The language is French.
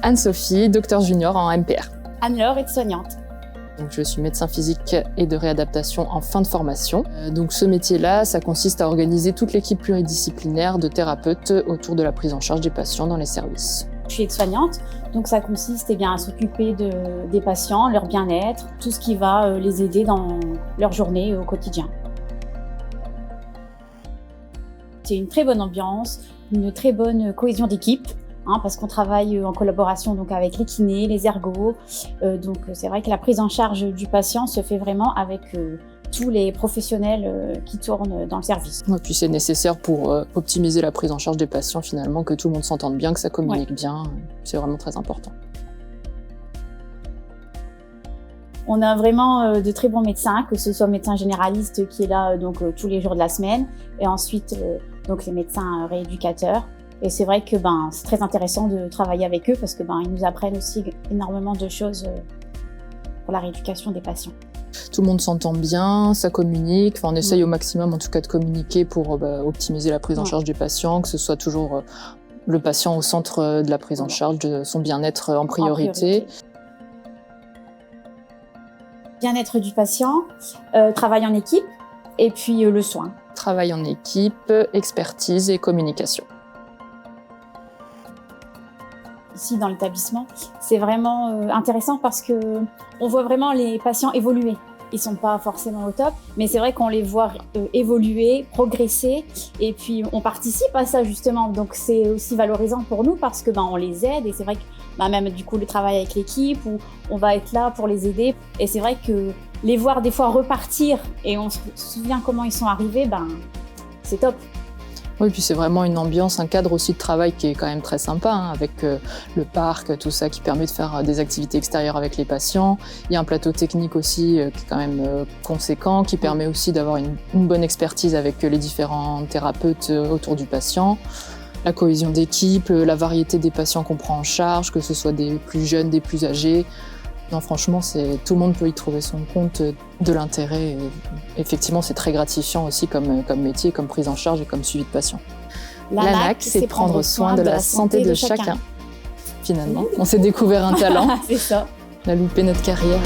Anne-Sophie, docteur junior en MPR. Anne-Laure, aide-soignante. Donc, je suis médecin physique et de réadaptation en fin de formation. Donc ce métier-là, ça consiste à organiser toute l'équipe pluridisciplinaire de thérapeutes autour de la prise en charge des patients dans les services. Je suis aide-soignante, donc ça consiste à s'occuper des patients, leur bien-être, tout ce qui va les aider dans leur journée au quotidien. C'est une très bonne ambiance, une très bonne cohésion d'équipe. Parce qu'on travaille en collaboration donc avec les kinés, les ergos. Donc c'est vrai que la prise en charge du patient se fait vraiment avec tous les professionnels qui tournent dans le service. Et puis c'est nécessaire pour optimiser la prise en charge des patients finalement, que tout le monde s'entende bien, que ça communique bien. C'est vraiment très important. On a vraiment de très bons médecins, que ce soit médecin généraliste qui est là tous les jours de la semaine, et ensuite donc les médecins rééducateurs. Et c'est vrai que c'est très intéressant de travailler avec eux parce que ils nous apprennent aussi énormément de choses pour la rééducation des patients. Tout le monde s'entend bien, ça communique. On essaye au maximum en tout cas de communiquer pour optimiser la prise en charge du patient, que ce soit toujours le patient au centre de la prise en charge, de son bien-être en priorité. Bien-être du patient, travail en équipe et puis le soin. Travail en équipe, expertise et communication. Ici dans l'établissement, c'est vraiment intéressant parce que on voit vraiment les patients évoluer. Ils sont pas forcément au top, mais c'est vrai qu'on les voit évoluer, progresser, et puis on participe à ça justement. Donc c'est aussi valorisant pour nous parce que on les aide, et c'est vrai que même du coup le travail avec l'équipe où on va être là pour les aider. Et c'est vrai que les voir des fois repartir et on se souvient comment ils sont arrivés, c'est top. Oui, puis c'est vraiment une ambiance, un cadre aussi de travail qui est quand même très sympa, avec le parc, tout ça qui permet de faire des activités extérieures avec les patients. Il y a un plateau technique aussi qui est quand même conséquent, qui permet aussi d'avoir une bonne expertise avec les différents thérapeutes autour du patient. La cohésion d'équipe, la variété des patients qu'on prend en charge, que ce soit des plus jeunes, des plus âgés. Non, franchement, tout le monde peut y trouver son compte de l'intérêt. Et effectivement, c'est très gratifiant aussi comme métier, comme prise en charge et comme suivi de patient. L'ANAC, c'est prendre soin de la santé de chacun. Finalement, on s'est découvert un talent. C'est ça. On a loupé notre carrière.